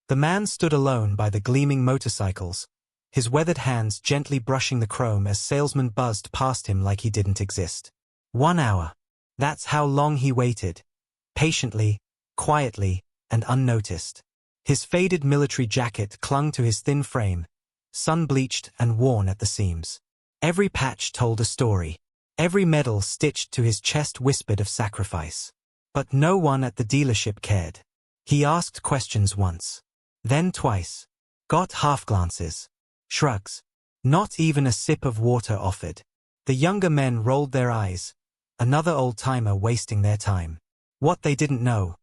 The man stood alone by the gleaming motorcycles, his weathered hands gently brushing the chrome as salesmen buzzed past him like he didn't exist. 1 hour. That's how long he waited. Patiently, quietly, and unnoticed. His faded military jacket clung to his thin frame, sun-bleached and worn at the seams. Every patch told a story. Every medal stitched to his chest whispered of sacrifice. But no one at the dealership cared. He asked questions once. Then twice. Got half-glances. Shrugs. Not even a sip of water offered. The younger men rolled their eyes. Another old-timer wasting their time. What they didn't know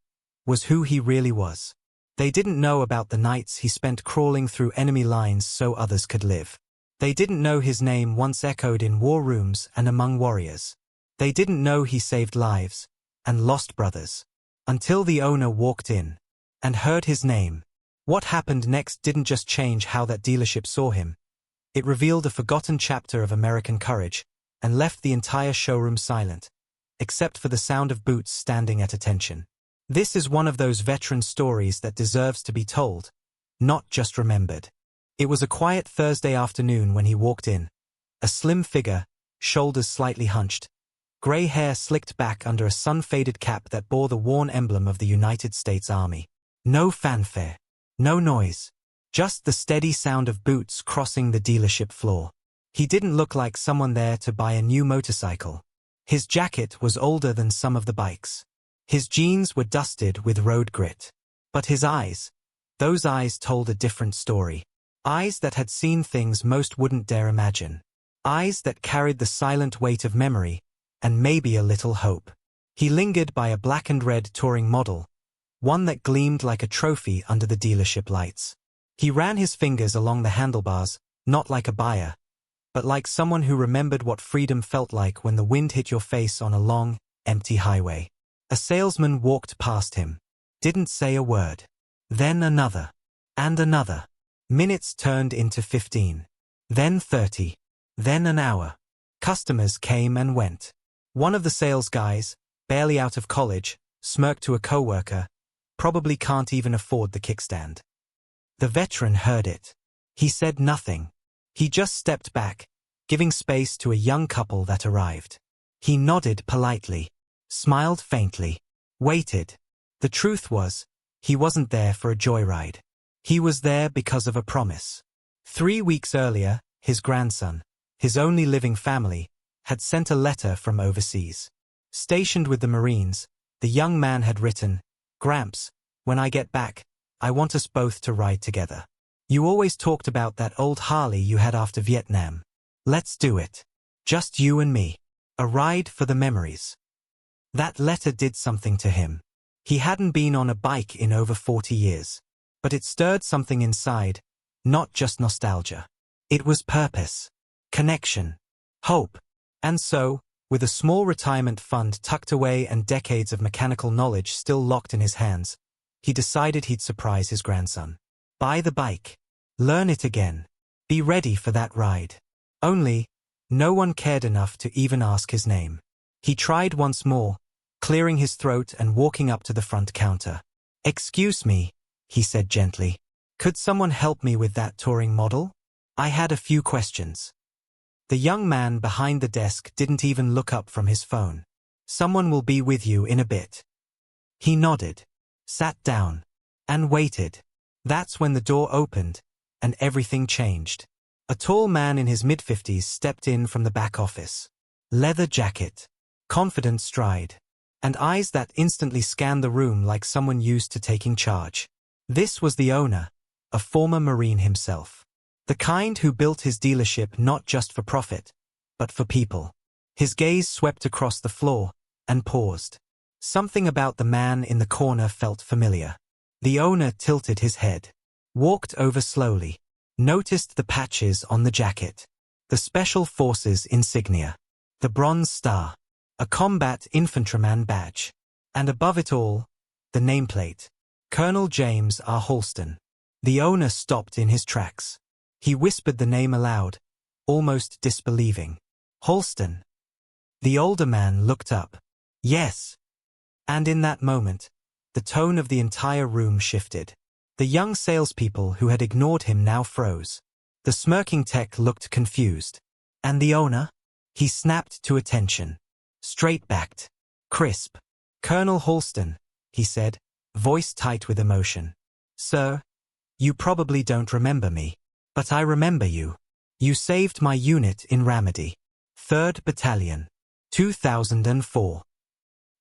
was who he really was. They didn't know about the nights he spent crawling through enemy lines so others could live. They didn't know his name once echoed in war rooms and among warriors. They didn't know he saved lives and lost brothers. Until the owner walked in and heard his name. What happened next didn't just change how that dealership saw him. It revealed a forgotten chapter of American courage and left the entire showroom silent, except for the sound of boots standing at attention. This is one of those veteran stories that deserves to be told, not just remembered. It was a quiet Thursday afternoon when he walked in. A slim figure, shoulders slightly hunched, gray hair slicked back under a sun-faded cap that bore the worn emblem of the United States Army. No fanfare. No noise. Just the steady sound of boots crossing the dealership floor. He didn't look like someone there to buy a new motorcycle. His jacket was older than some of the bikes. His jeans were dusted with road grit. But his eyes, those eyes told a different story. Eyes that had seen things most wouldn't dare imagine. Eyes that carried the silent weight of memory, and maybe a little hope. He lingered by a black and red touring model, one that gleamed like a trophy under the dealership lights. He ran his fingers along the handlebars, not like a buyer, but like someone who remembered what freedom felt like when the wind hit your face on a long, empty highway. A salesman walked past him. Didn't say a word. Then another. And another. Minutes turned into 15. Then 30. Then an hour. Customers came and went. One of the sales guys, barely out of college, smirked to a coworker, probably can't even afford the kickstand. The veteran heard it. He said nothing. He just stepped back, giving space to a young couple that arrived. He nodded politely, smiled faintly, waited. The truth was, he wasn't there for a joyride. He was there because of a promise. 3 weeks earlier, his grandson, his only living family, had sent a letter from overseas. Stationed with the Marines, the young man had written, "Gramps, when I get back, I want us both to ride together. You always talked about that old Harley you had after Vietnam. Let's do it. Just you and me. A ride for the memories." That letter did something to him. He hadn't been on a bike in over 40 years. But it stirred something inside, not just nostalgia. It was purpose, connection, hope. And so, with a small retirement fund tucked away and decades of mechanical knowledge still locked in his hands, he decided he'd surprise his grandson. Buy the bike. Learn it again. Be ready for that ride. Only, no one cared enough to even ask his name. He tried once more, clearing his throat and walking up to the front counter. "Excuse me," he said gently. "Could someone help me with that touring model? I had a few questions." The young man behind the desk didn't even look up from his phone. "Someone will be with you in a bit." He nodded, sat down, and waited. That's when the door opened, and everything changed. A tall man in his mid-50s stepped in from the back office. Leather jacket, confident stride, and eyes that instantly scanned the room like someone used to taking charge. This was the owner, a former Marine himself. The kind who built his dealership not just for profit, but for people. His gaze swept across the floor, and paused. Something about the man in the corner felt familiar. The owner tilted his head, walked over slowly, noticed the patches on the jacket. The Special Forces insignia. The Bronze Star. A combat infantryman badge. And above it all, the nameplate. Colonel James R. Holston. The owner stopped in his tracks. He whispered the name aloud, almost disbelieving. "Holston." The older man looked up. "Yes." And in that moment, the tone of the entire room shifted. The young salespeople who had ignored him now froze. The smirking tech looked confused. And the owner? He snapped to attention. Straight-backed. Crisp. Colonel Halston, he said, voice tight with emotion. Sir, you probably don't remember me. But I remember you. You saved my unit in Ramadi. 3rd Battalion. 2004.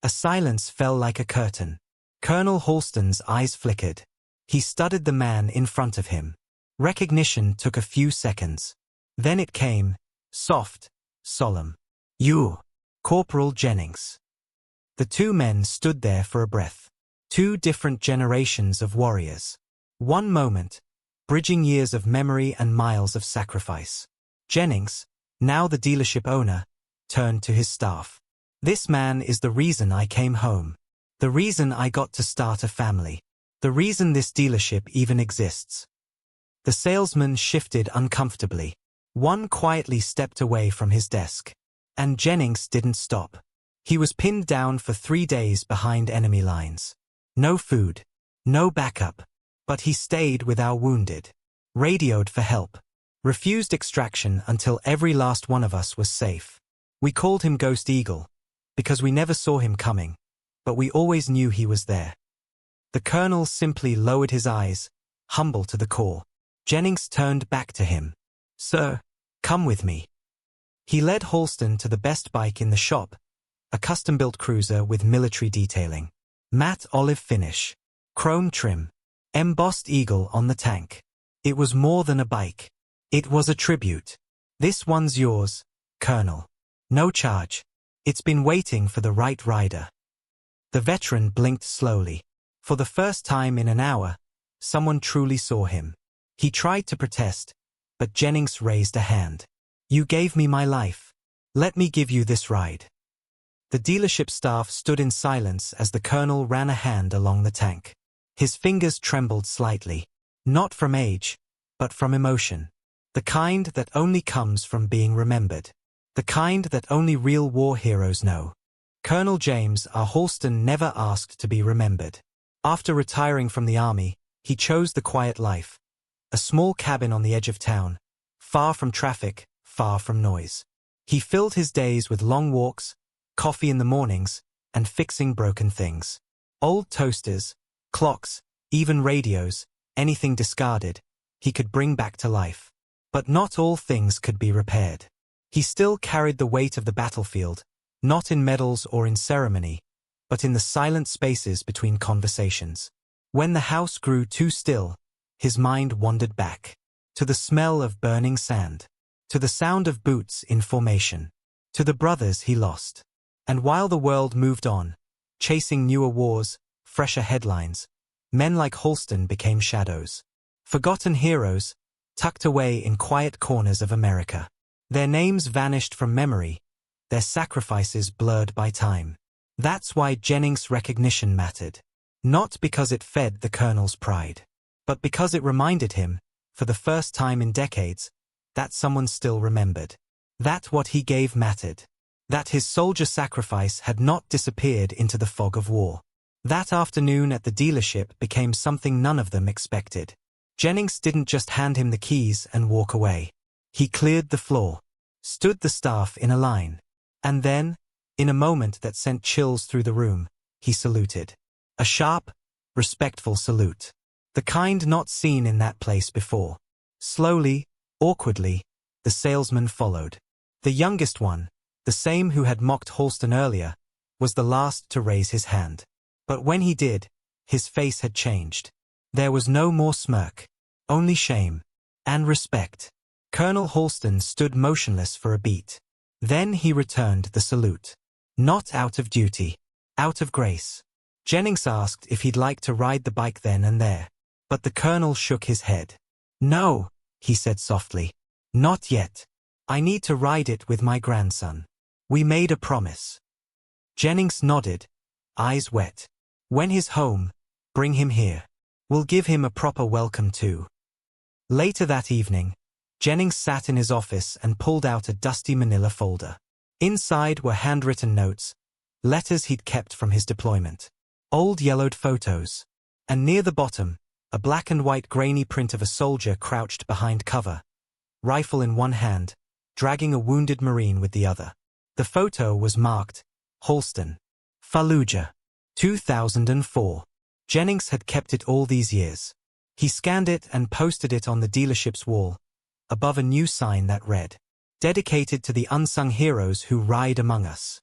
A silence fell like a curtain. Colonel Halston's eyes flickered. He studied the man in front of him. Recognition took a few seconds. Then it came, soft, solemn. You, Corporal Jennings. The two men stood there for a breath. Two different generations of warriors. One moment, bridging years of memory and miles of sacrifice. Jennings, now the dealership owner, turned to his staff. This man is the reason I came home. The reason I got to start a family. The reason this dealership even exists. The salesman shifted uncomfortably. One quietly stepped away from his desk. And Jennings didn't stop. He was pinned down for 3 days behind enemy lines. No food. No backup. But he stayed with our wounded. Radioed for help. Refused extraction until every last one of us was safe. We called him Ghost Eagle, because we never saw him coming, but we always knew he was there. The colonel simply lowered his eyes, humble to the core. Jennings turned back to him. Sir, come with me. He led Halston to the best bike in the shop, a custom-built cruiser with military detailing. Matte olive finish. Chrome trim. Embossed eagle on the tank. It was more than a bike. It was a tribute. This one's yours, Colonel. No charge. It's been waiting for the right rider. The veteran blinked slowly. For the first time in an hour, someone truly saw him. He tried to protest, but Jennings raised a hand. You gave me my life. Let me give you this ride. The dealership staff stood in silence as the colonel ran a hand along the tank. His fingers trembled slightly. Not from age, but from emotion. The kind that only comes from being remembered. The kind that only real war heroes know. Colonel James R. Halston never asked to be remembered. After retiring from the army, he chose the quiet life. A small cabin on the edge of town, far from traffic, far from noise. He filled his days with long walks, coffee in the mornings, and fixing broken things. Old toasters, clocks, even radios, anything discarded, he could bring back to life. But not all things could be repaired. He still carried the weight of the battlefield, not in medals or in ceremony, but in the silent spaces between conversations. When the house grew too still, his mind wandered back. To the smell of burning sand. To the sound of boots in formation. To the brothers he lost. And while the world moved on, chasing newer wars, fresher headlines, men like Halston became shadows. Forgotten heroes, tucked away in quiet corners of America. Their names vanished from memory, their sacrifices blurred by time. That's why Jennings' recognition mattered. Not because it fed the colonel's pride, but because it reminded him, for the first time in decades, that someone still remembered. That what he gave mattered. That his soldier sacrifice had not disappeared into the fog of war. That afternoon at the dealership became something none of them expected. Jennings didn't just hand him the keys and walk away. He cleared the floor, stood the staff in a line, and then, in a moment that sent chills through the room, he saluted. A sharp, respectful salute. The kind not seen in that place before. Slowly, awkwardly, the salesman followed. The youngest one, the same who had mocked Halston earlier, was the last to raise his hand. But when he did, his face had changed. There was no more smirk, only shame and respect. Colonel Halston stood motionless for a beat. Then he returned the salute. Not out of duty, out of grace. Jennings asked if he'd like to ride the bike then and there, but the colonel shook his head. No, he said softly. Not yet. I need to ride it with my grandson. We made a promise. Jennings nodded, eyes wet. When he's home, bring him here. We'll give him a proper welcome too. Later that evening, Jennings sat in his office and pulled out a dusty manila folder. Inside were handwritten notes, letters he'd kept from his deployment. Old yellowed photos. And near the bottom, a black and white grainy print of a soldier crouched behind cover, rifle in one hand, dragging a wounded Marine with the other. The photo was marked, Holston, Fallujah, 2004. Jennings had kept it all these years. He scanned it and posted it on the dealership's wall, above a new sign that read, "Dedicated to the unsung heroes who ride among us."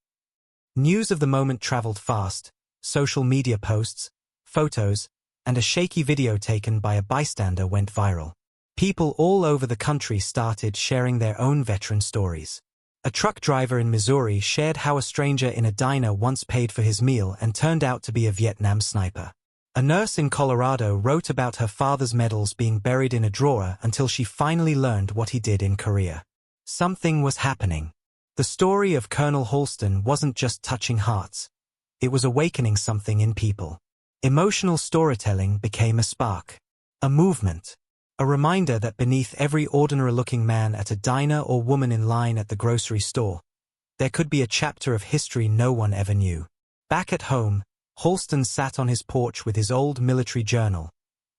News of the moment traveled fast, social media posts, photos, and a shaky video taken by a bystander went viral. People all over the country started sharing their own veteran stories. A truck driver in Missouri shared how a stranger in a diner once paid for his meal and turned out to be a Vietnam sniper. A nurse in Colorado wrote about her father's medals being buried in a drawer until she finally learned what he did in Korea. Something was happening. The story of Colonel Holston wasn't just touching hearts. It was awakening something in people. Emotional storytelling became a spark. A movement. A reminder that beneath every ordinary-looking man at a diner or woman in line at the grocery store, there could be a chapter of history no one ever knew. Back at home, Holston sat on his porch with his old military journal.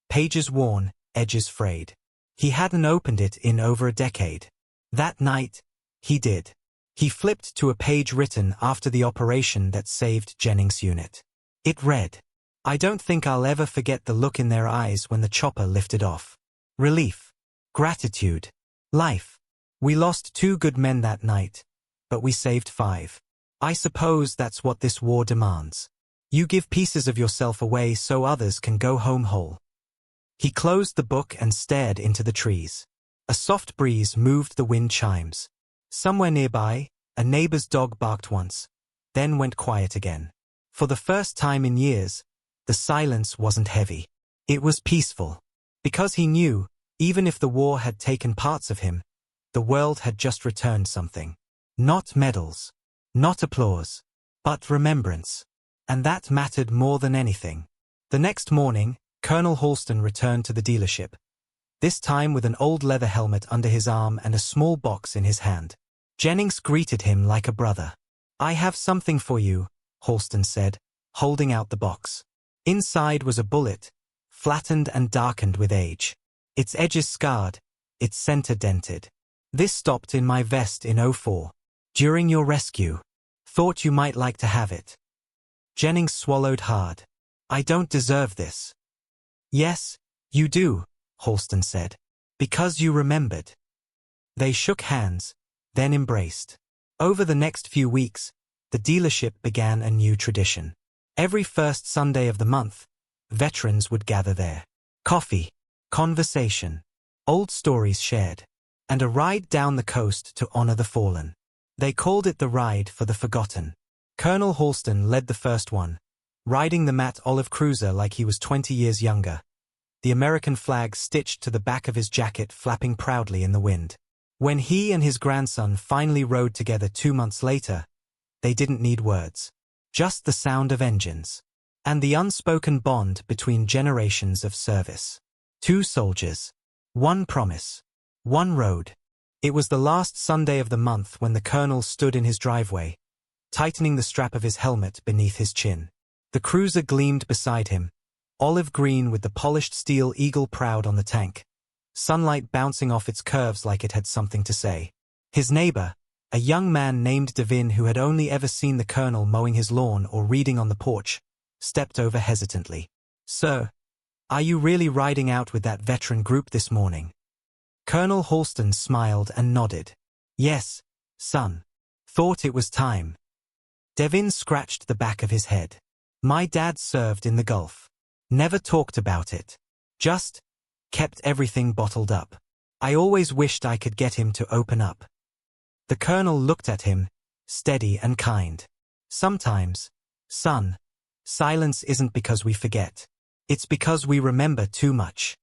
Pages worn, edges frayed. He hadn't opened it in over a decade. That night, he did. He flipped to a page written after the operation that saved Jennings' unit. It read, "I don't think I'll ever forget the look in their eyes when the chopper lifted off. Relief. Gratitude. Life. We lost 2 good men that night, but we saved 5. I suppose that's what this war demands. You give pieces of yourself away so others can go home whole." He closed the book and stared into the trees. A soft breeze moved the wind chimes. Somewhere nearby, a neighbor's dog barked once, then went quiet again. For the first time in years, the silence wasn't heavy. It was peaceful. Because he knew, even if the war had taken parts of him, the world had just returned something. Not medals, not applause, but remembrance. And that mattered more than anything. The next morning, Colonel Holston returned to the dealership, this time with an old leather helmet under his arm and a small box in his hand. Jennings greeted him like a brother. "I have something for you," Holston said, holding out the box. Inside was a bullet, flattened and darkened with age. Its edges scarred, its center dented. "This stopped in my vest in '04. During your rescue. Thought you might like to have it." Jennings swallowed hard. "I don't deserve this." "Yes, you do," Holston said. "Because you remembered." They shook hands, then embraced. Over the next few weeks, the dealership began a new tradition. Every first Sunday of the month, veterans would gather there. Coffee, conversation, old stories shared, and a ride down the coast to honor the fallen. They called it the Ride for the Forgotten. Colonel Holston led the first one, riding the matte olive cruiser like he was 20 years younger, the American flag stitched to the back of his jacket flapping proudly in the wind. When he and his grandson finally rode together 2 months later, they didn't need words. Just the sound of engines. And the unspoken bond between generations of service. 2 soldiers. 1 promise. 1 road. It was the last Sunday of the month when the colonel stood in his driveway, tightening the strap of his helmet beneath his chin. The cruiser gleamed beside him, olive green with the polished steel eagle proud on the tank, sunlight bouncing off its curves like it had something to say. His neighbor, a young man named Devin who had only ever seen the colonel mowing his lawn or reading on the porch, stepped over hesitantly. "Sir, are you really riding out with that veteran group this morning?" Colonel Holston smiled and nodded. "Yes, son. Thought it was time." Devin scratched the back of his head. "My dad served in the Gulf. Never talked about it. Just kept everything bottled up. I always wished I could get him to open up." The colonel looked at him, steady and kind. "Sometimes, son, silence isn't because we forget. It's because we remember too much."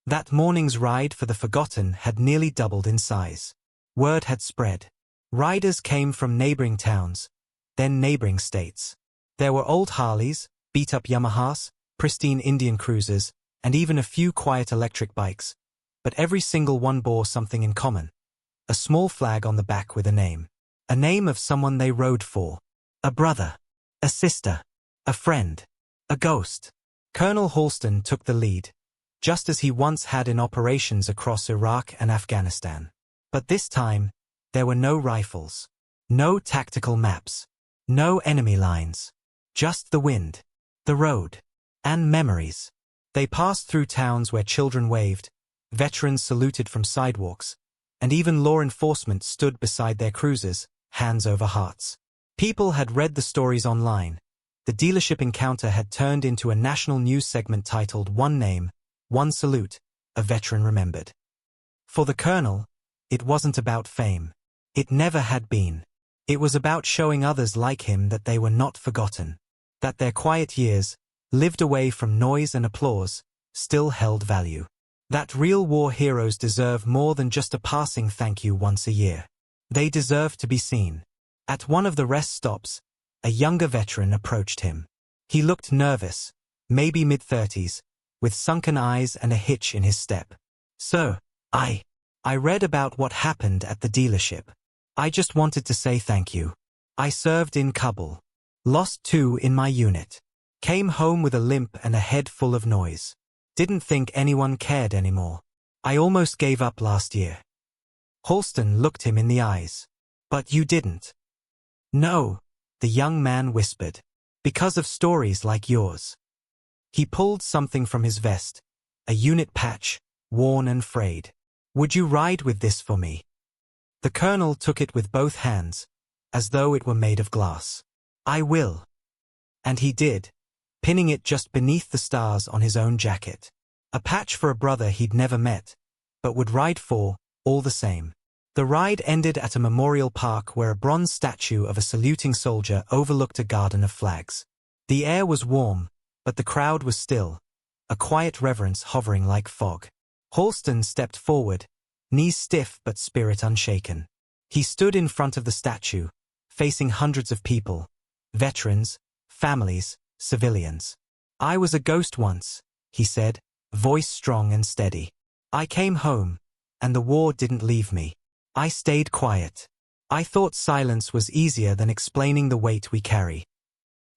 That morning's ride for the forgotten had nearly doubled in size. Word had spread. Riders came from neighboring towns, then neighboring states. There were old Harleys, beat-up Yamahas, pristine Indian cruisers, and even a few quiet electric bikes, but every single one bore something in common. A small flag on the back with a name. A name of someone they rode for. A brother. A sister. A friend. A ghost. Colonel Holston took the lead, just as he once had in operations across Iraq and Afghanistan. But this time, there were no rifles, no tactical maps, no enemy lines, just the wind, the road, and memories. They passed through towns where children waved, veterans saluted from sidewalks, and even law enforcement stood beside their cruisers, hands over hearts. People had read the stories online. The dealership encounter had turned into a national news segment titled "One Name, One Salute, a Veteran Remembered." For the colonel, it wasn't about fame. It never had been. It was about showing others like him that they were not forgotten, that their quiet years, lived away from noise and applause, still held value. That real war heroes deserve more than just a passing thank you once a year. They deserve to be seen. At one of the rest stops, a younger veteran approached him. He looked nervous, maybe mid-30s, with sunken eyes and a hitch in his step. "Sir, I read about what happened at the dealership. I just wanted to say thank you. I served in Kabul. Lost 2 in my unit. Came home with a limp and a head full of noise. Didn't think anyone cared anymore. I almost gave up last year." Halston looked him in the eyes. "But you didn't." "No," the young man whispered. "Because of stories like yours." He pulled something from his vest, a unit patch, worn and frayed. "Would you ride with this for me?" The colonel took it with both hands, as though it were made of glass. "I will." And he did, pinning it just beneath the stars on his own jacket. A patch for a brother he'd never met, but would ride for, all the same. The ride ended at a memorial park where a bronze statue of a saluting soldier overlooked a garden of flags. The air was warm, but the crowd was still, a quiet reverence hovering like fog. Halston stepped forward, knees stiff but spirit unshaken. He stood in front of the statue, facing hundreds of people, veterans, families, civilians. "I was a ghost once," he said, voice strong and steady. "I came home, and the war didn't leave me. I stayed quiet. I thought silence was easier than explaining the weight we carry."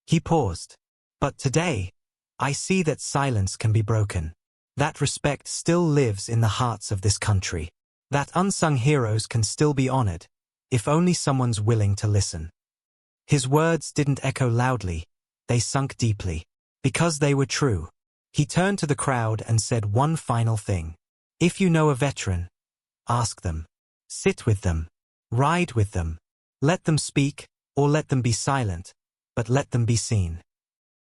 He paused. "But today, I see that silence can be broken. That respect still lives in the hearts of this country. That unsung heroes can still be honored, if only someone's willing to listen." His words didn't echo loudly, they sunk deeply, because they were true. He turned to the crowd and said one final thing. "If you know a veteran, ask them. Sit with them. Ride with them. Let them speak, or let them be silent, but let them be seen."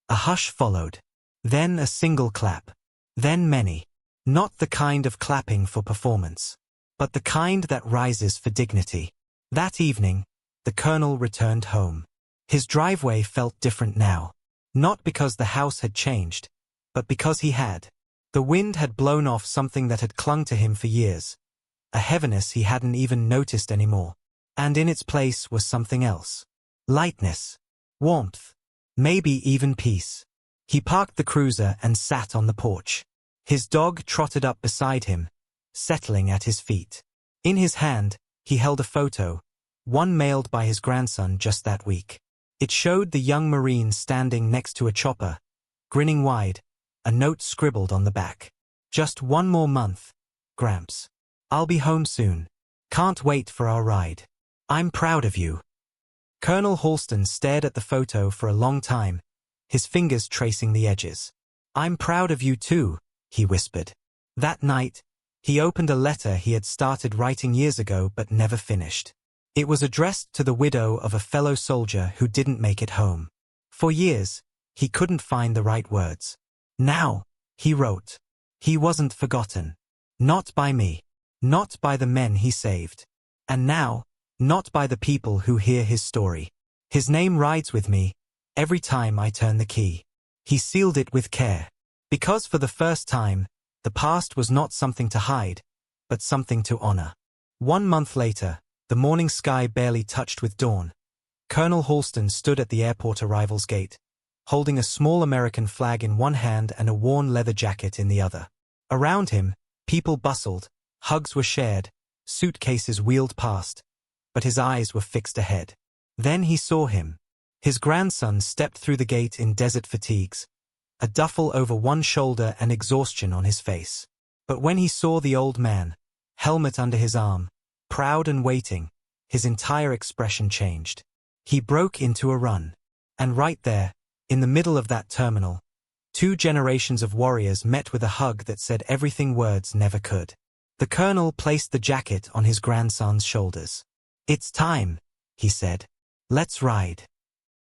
A hush followed. Then a single clap. Then many. Not the kind of clapping for performance, but the kind that rises for dignity. That evening, the colonel returned home. His driveway felt different now. Not because the house had changed, but because he had. The wind had blown off something that had clung to him for years. A heaviness he hadn't even noticed anymore. And in its place was something else. Lightness. Warmth. Maybe even peace. He parked the cruiser and sat on the porch. His dog trotted up beside him, settling at his feet. In his hand, he held a photo, one mailed by his grandson just that week. It showed the young Marine standing next to a chopper, grinning wide, a note scribbled on the back. "Just one more month, Gramps. I'll be home soon. Can't wait for our ride. I'm proud of you." Colonel Halston stared at the photo for a long time, his fingers tracing the edges. "I'm proud of you too," he whispered. That night, he opened a letter he had started writing years ago but never finished. It was addressed to the widow of a fellow soldier who didn't make it home. For years, he couldn't find the right words. Now, he wrote, he wasn't forgotten. Not by me. Not by the men he saved. And now, not by the people who hear his story. His name rides with me every time I turn the key. He sealed it with care. Because for the first time, the past was not something to hide, but something to honor. 1 month later, the morning sky barely touched with dawn. Colonel Halston stood at the airport arrivals gate, holding a small American flag in one hand and a worn leather jacket in the other. Around him, people bustled, hugs were shared, suitcases wheeled past, but his eyes were fixed ahead. Then he saw him. His grandson stepped through the gate in desert fatigues, a duffel over one shoulder and exhaustion on his face. But when he saw the old man, helmet under his arm, proud and waiting, his entire expression changed. He broke into a run. And right there, in the middle of that terminal, 2 generations of warriors met with a hug that said everything words never could. The colonel placed the jacket on his grandson's shoulders. "It's time," he said. "Let's ride."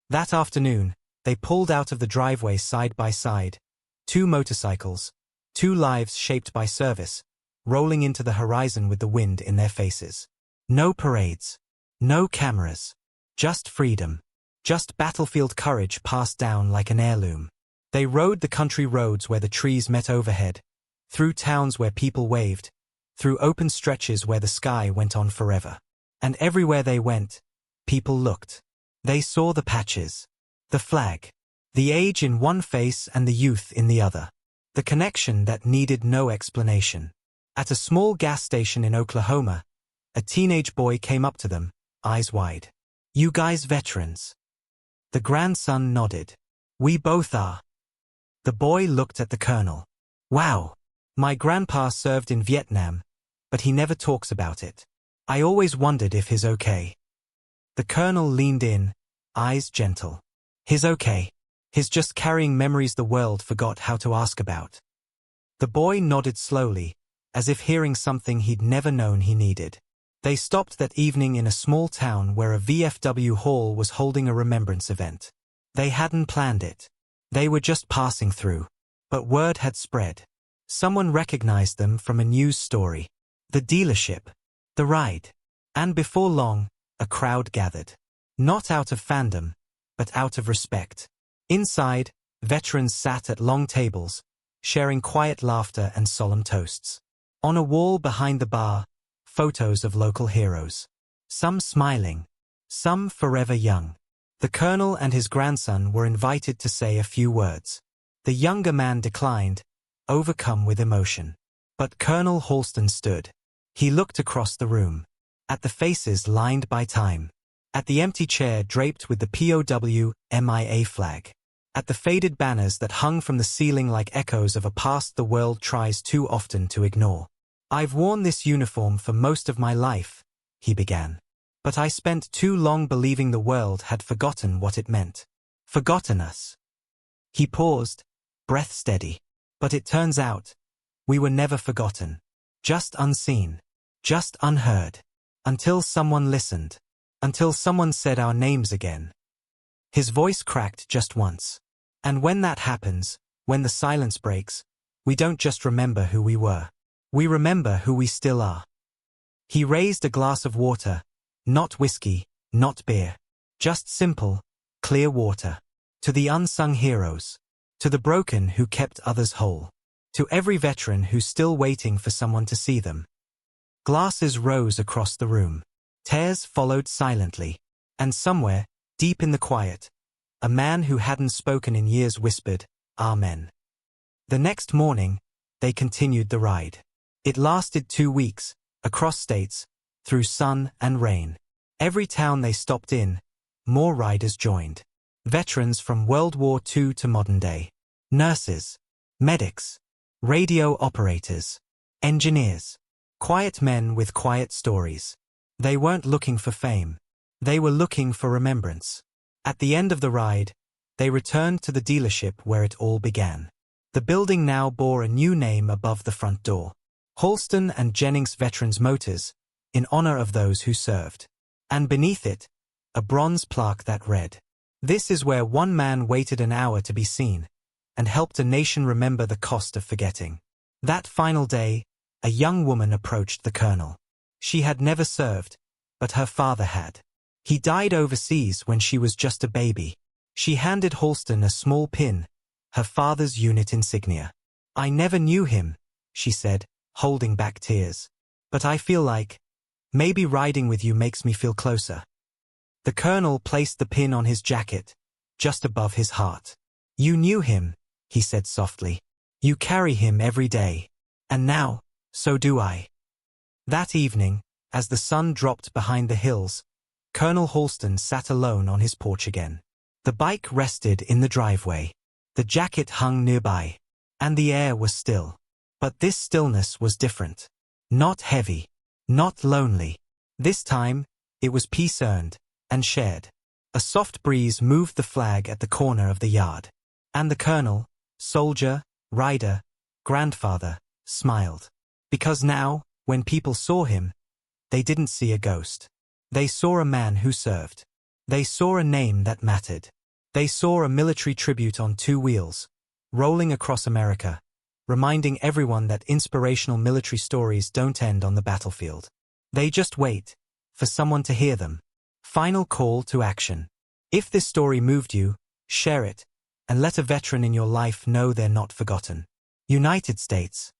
That afternoon, they pulled out of the driveway side by side, 2 motorcycles, 2 lives shaped by service, rolling into the horizon with the wind in their faces. No parades, no cameras, just freedom, just battlefield courage passed down like an heirloom. They rode the country roads where the trees met overhead, through towns where people waved, through open stretches where the sky went on forever. And everywhere they went, people looked. They saw the patches, the flag, the age in one face and the youth in the other. The connection that needed no explanation. At a small gas station in Oklahoma, a teenage boy came up to them, eyes wide. "You guys veterans?" The grandson nodded. "We both are." The boy looked at the colonel. "Wow. My grandpa served in Vietnam, but he never talks about it. I always wondered if he's okay." The colonel leaned in, eyes gentle. "He's okay. He's just carrying memories the world forgot how to ask about." The boy nodded slowly, as if hearing something he'd never known he needed. They stopped that evening in a small town where a VFW hall was holding a remembrance event. They hadn't planned it. They were just passing through. But word had spread. Someone recognized them from a news story. The dealership. The ride. And before long, a crowd gathered. Not out of fandom, but out of respect. Inside, veterans sat at long tables, sharing quiet laughter and solemn toasts. On a wall behind the bar, photos of local heroes. Some smiling, some forever young. The colonel and his grandson were invited to say a few words. The younger man declined, overcome with emotion. But Colonel Halston stood. He looked across the room. At the faces lined by time. At the empty chair draped with the POW MIA flag. At the faded banners that hung from the ceiling like echoes of a past the world tries too often to ignore. "I've worn this uniform for most of my life," he began. "But I spent too long believing the world had forgotten what it meant. Forgotten us." He paused, breath steady. "But it turns out, we were never forgotten. Just unseen. Just unheard. Until someone listened. Until someone said our names again." His voice cracked just once. "And when that happens, when the silence breaks, we don't just remember who we were. We remember who we still are." He raised a glass of water, not whiskey, not beer. Just simple, clear water. To the unsung heroes. To the broken who kept others whole. To every veteran who's still waiting for someone to see them. Glasses rose across the room. Tears followed silently. And somewhere, deep in the quiet, a man who hadn't spoken in years whispered, "Amen." The next morning, they continued the ride. It lasted 2 weeks, across states, through sun and rain. Every town they stopped in, more riders joined. Veterans from World War II to modern day. Nurses, medics, radio operators, engineers. Quiet men with quiet stories. They weren't looking for fame. They were looking for remembrance. At the end of the ride, they returned to the dealership where it all began. The building now bore a new name above the front door. Halston and Jennings Veterans Motors, in honor of those who served. And beneath it, a bronze plaque that read, "This is where one man waited an hour to be seen, and helped a nation remember the cost of forgetting." That final day, a young woman approached the colonel. She had never served, but her father had. He died overseas when she was just a baby. She handed Halston a small pin, her father's unit insignia. "I never knew him," she said, holding back tears. "But I feel like, maybe riding with you makes me feel closer." The colonel placed the pin on his jacket, just above his heart. "You knew him," he said softly. "You carry him every day. And now, so do I." That evening, as the sun dropped behind the hills, Colonel Halston sat alone on his porch again. The bike rested in the driveway. The jacket hung nearby, and the air was still. But this stillness was different. Not heavy, not lonely. This time, it was peace earned and shared. A soft breeze moved the flag at the corner of the yard. And the colonel, soldier, rider, grandfather, smiled. Because now, when people saw him, they didn't see a ghost. They saw a man who served. They saw a name that mattered. They saw a military tribute on two wheels, rolling across America, reminding everyone that inspirational military stories don't end on the battlefield. They just wait for someone to hear them. Final call to action. If this story moved you, share it, and let a veteran in your life know they're not forgotten. United States.